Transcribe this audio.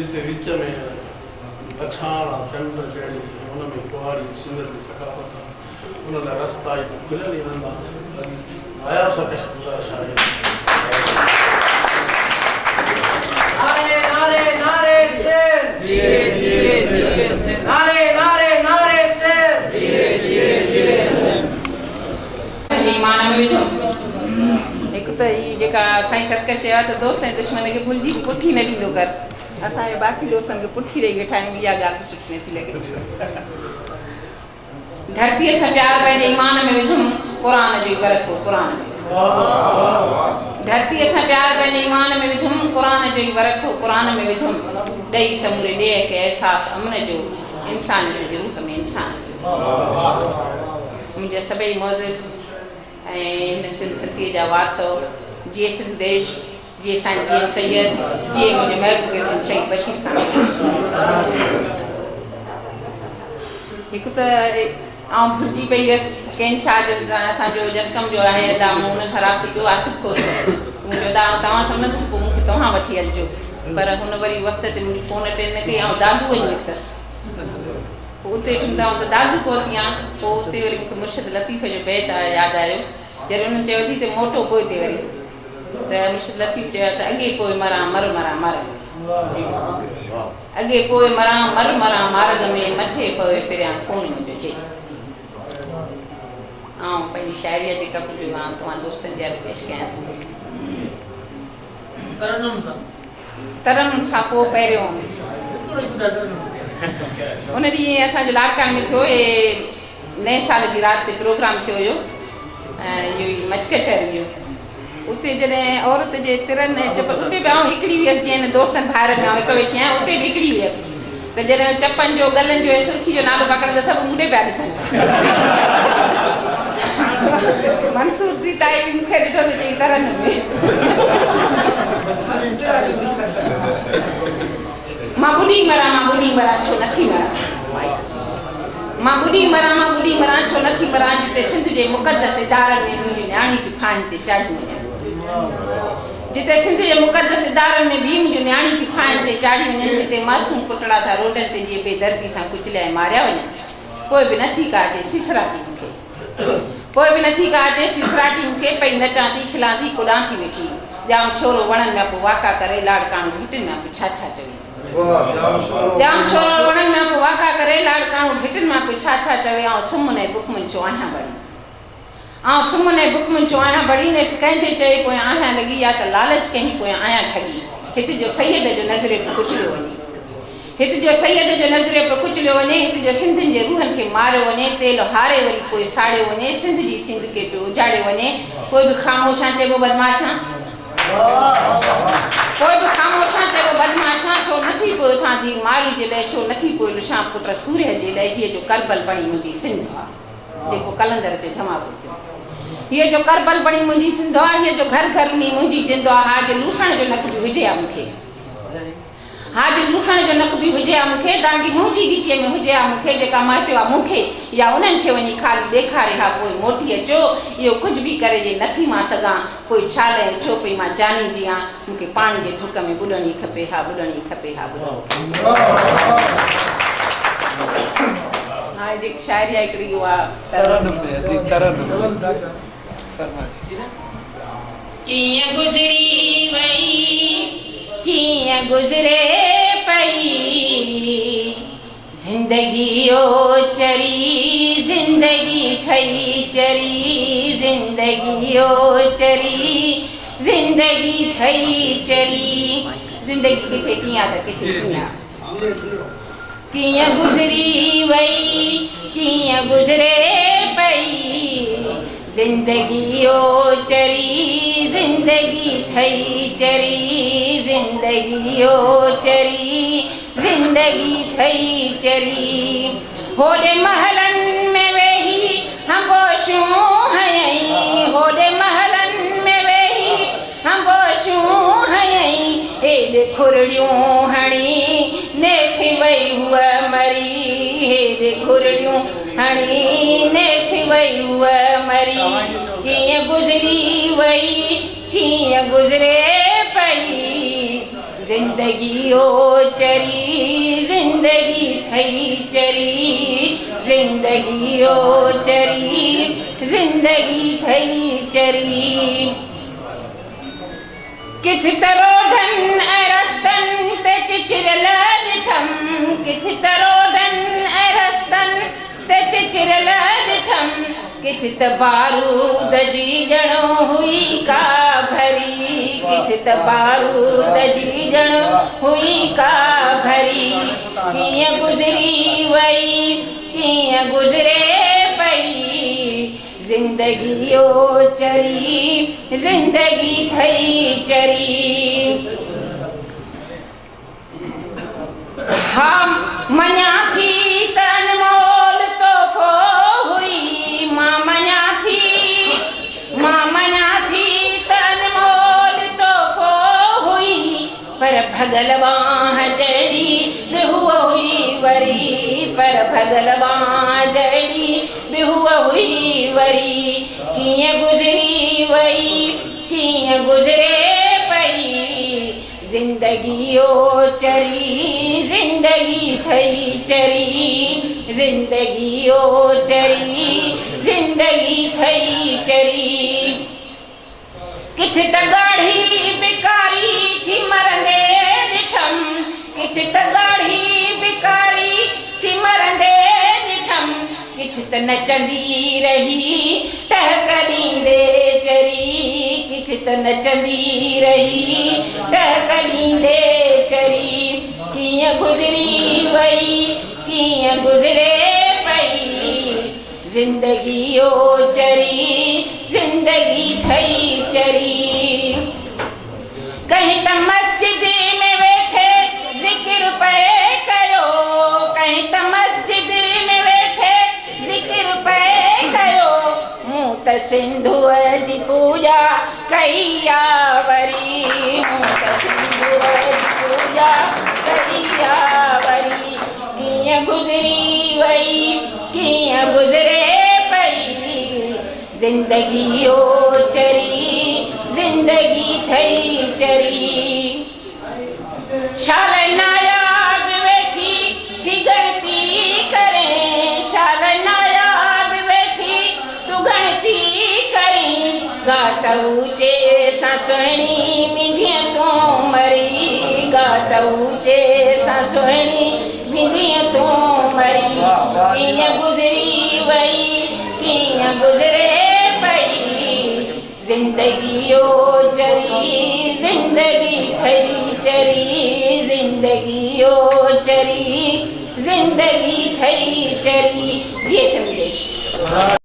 जिते विच में पछाण चंड कहिड़ी हुनमें कुआरी सिंध जी सकाफ़त उन लाइ रस्ता खुलियल ई रहंदा आया सा कश्मीर शायद नारे नारे नारे शेर जी जी जी नारे नारे नारे शेर जी जी जी ईमान में विझो एक तो ये जेका साईं सर्कस है तो दोस्त ऐं दुश्मन खे भुलिजी पुठी न ॾींदो कर असांजे बाक़ी दोस्तनि खे पुठी ॾेई वेठा आहियूं इहा ॻाल्हि सुठी नथी लॻे धरतीअ सां प्यार पंहिंजे ईमान में विझूं क़ुरान जो बरक क़ुरान में धरतीअ सां प्यार पंहिंजे ईमान में विझूं क़ुरान जो बरक क़ुरान में विझूं ॾेई समूरे ॾे खे अहसास अमन जो इंसानियत जे रूप में इंसान जो मुंहिंजा सभई मोज़िज़ ऐं हिन सिंध धरतीअ जा वारसो जीअं सिंध देश जीअं साईं जीअं सैयद जीअं मुंहिंजे महबूब सिंध शहीद बशीर खान हिकु त आउं भुलिजी पई हुयसि कंहिं छा जो असांजो जसकम जो आहे अदा मूं हुन सां राब्तो कयो आसिफ खोस मुंहिंजो तव्हां सम्झंदसि पोइ मूंखे तव्हां वठी हलिजो पर हुन वरी वक़्त ते मुंहिंजी फ़ोन अटेंड न कई ऐं दादू वञी निकितसि पोइ उते ॾिंदा त दादू पहुती आहियां पोइ उते वरी मूंखे मुर्शिद लतीफ़ जो बैत यादि आयो जॾहिं हुननि चयो थी त मोटो पोइ ते वरी त मुर्शिद लतीफ़ चयो त अॻे पोइ मरां मर मरां मर अॻे पोइ मरां मर मरां मार्ग में मथे पवे पहिरियां खून मुंहिंजो चई ऐं पंहिंजी शाइरीअ जेका कुझु मां तव्हां दोस्तनि जे हथ पेश कयांसि तरनम सां पोइ पहिरियों उन ॾींहुं असांजो लाड़काणे में थियो हे नए साल जी राति ते प्रोग्राम थियो हुयो इहो ई मचकचर इहो उते जॾहिं औरत जे तिरनि उते बि आउं हिकिड़ी हुयसि जीअं दोस्तनि भाइरनि में हिकु वेठी आहियां उते बि हिकिड़ी हुयसि त जॾहिं चपनि जो गलनि जो ऐं सुर्खी जो नालो पकड़ त सभु मूंॾे पिया ॾिसनि मंसूर सीताई बि मूंखे ॾिठो त चई तरन में मां ॿुधी मरां छो नथी मरां छो नथी मरां जिते सिंध जे मुक़दस इदारनि में मुंहिंजी न्याणी थी फाइन ते चाढ़ी वञनि जिते सिंध जे मुक़दस इदारनि में बि मुंहिंजी न्याणी थी फाइन ते चाढ़ी वञनि जिते मासूम पुतड़ा था रोडनि ते जीअं बेदर्दी सां कुचलिया ऐं मारिया वञनि पोइ बि नथी का अचे सिसराटी मूंखे पई नचां थी खिलां थी कुॾां थी वेठी ॼाम छोरो वणनि में पोइ वाका करे लाड़काणो घिटिन में पोइ छा चवे ॼाम छोरो वणनि में पोइ वाका करे लाड़काणो घिटिन में पोइ छा चवे ऐं सुम्हनि ऐं बुकमनि चो आहियां बड़ी ने कंहिंजे चए पोइ आहियां लॻी या त लालच कंहिं पोइ आहियां ठगी हिते जो सैयद जो नज़रे पियो कुचलियो वञे हिते जो सिंधियुनि जे रूहनि खे मारियो वञे तेल हारे वरी पोइ साड़ियो वञे सिंध जी सिंध खे पियो उजाड़े वञे कोई बि ख़ामोशां चइबो बदमाशां छो नथी पोइ उथां थी मारू जे लाइ छो नथी पोइ लुशां पुट सूर्य जे लाइ हीअ जो करबल बणी मुंहिंजी सिंध आहे जेको कलंदर ते धमाको थियो हीअ जो करबल बणी मुंहिंजी सिंध आहे हीअ जो घर घर में मुंहिंजी जिंद आहे हा जे लूसण जो नक बि हुजे हा मूंखे दांगी मुंहिंजी गिचीअ में हुजे हा मूंखे जेका माटियो आहे मूंखे या उन्हनि खे वञी ख़ाली ॾेखारे हा पोइ मोटी अचो इहो कुझु बि करे जे नथी मां सघां कोई छाल ऐं छो पई मां जानी जियां मूंखे पाणी जे ढुक में ॿुॾणी खपे हा हाणे जेकी शाइरी आहे हिकिड़ी उहा कीअं गुज़रे पई ज़िंदगी ओ चरी ज़िंदगी ठही चरी ज़िंदगी ओ चरी ज़िंदगी ठही चरी ज़िंदगी किथे कीअं त किथे कीअं गुज़री वई कीअं गुज़रे पई ज़िंदगी ओ चरी ज़िंदगी ठही चरी ज़िंदगी ओ चरी ज़िंदगी ठही चरी होॾे महलनि में वेही हमबोशूं हयईं होॾे महलनि में वेही हमबोशूं हयईं हेॾे खुरड़ियूं हणी नेठि वई हुअ मरी हेॾे खुरड़ियूं हणी नेठि वई हुअ मरी कीअं गुज़री वई कीअं गुज़रे पई जिंदगी ओ चरी जिंदगी थई चरी जिंदगी ओ चरी जिंदगी थई चरी किथ तरोडन अरस्तन ते चिचिरल ॾिठम किथ तरोडन अरस्तन ते चिचिरल ॾिठम किथ त बारूद जी ॼणो हुई का भरी किथ त बारूद जी ॼणो हुई का भरी कीअं गुज़री वई कीअं गुज़रे पई जिंदगी ओ चरी जिंदगी थई चरी हाँ मञा थी त अनमोल तोहफ़ो हुई मां मञा थी त अनमोल तोहफ़ो हुई पर भगल बांह जहिड़ी बि हूअ हुई वरी पर भगल बांह जहिड़ी बि हूअ हुई वरी कीअं गुज़री वई कीअं गुज़रे पई जिंदगी ओ चरी जिंदगी थई चरी जिंदगी ओ चरी जिंदगी थई चरी किथ त गाढ़ी बिकारी थी मरंदे ॾिठम किथ त गाढ़ी बिकारी थी मरंदे ॾिठम किथ त नचंदी रही टहक ॾींदे चरी किथ त नचंदी रही टहक ॾींदे चरी कीअं गुज़री वई कीअं गुज़रे पई जिंदगी ओ चरी जिंदगी थई चरी कहीं त मस्जिद में वेठे ज़िक्र पए कयो कहीं त मस्जिद में वेठे ज़िक्र पए कयो मूं त सिंधुअ जी पूॼा कई आ वरी मूं त सिंधुअ जी पूॼा कई आ वरी कीअं गुज़री वई कीअं गुज़रे पई जिंदगी ओ चरी जिंदगी थई चरी शाल नायाब वेठी थी गणती करे शाल नायाब वेठी तू गणती करी घाट ऊचे सां सुहिणी मिंधीअ तूं मरी घाट ऊचे सां सुहिणी मिंधीअ तूं मरी कीअं गुज़री वई कीअं गुज़रे पई जिंदगी ओ चरी जिंदगी थई चरी जिंदगी ओ चरी जिंदगी थई चरी। जय संदेश।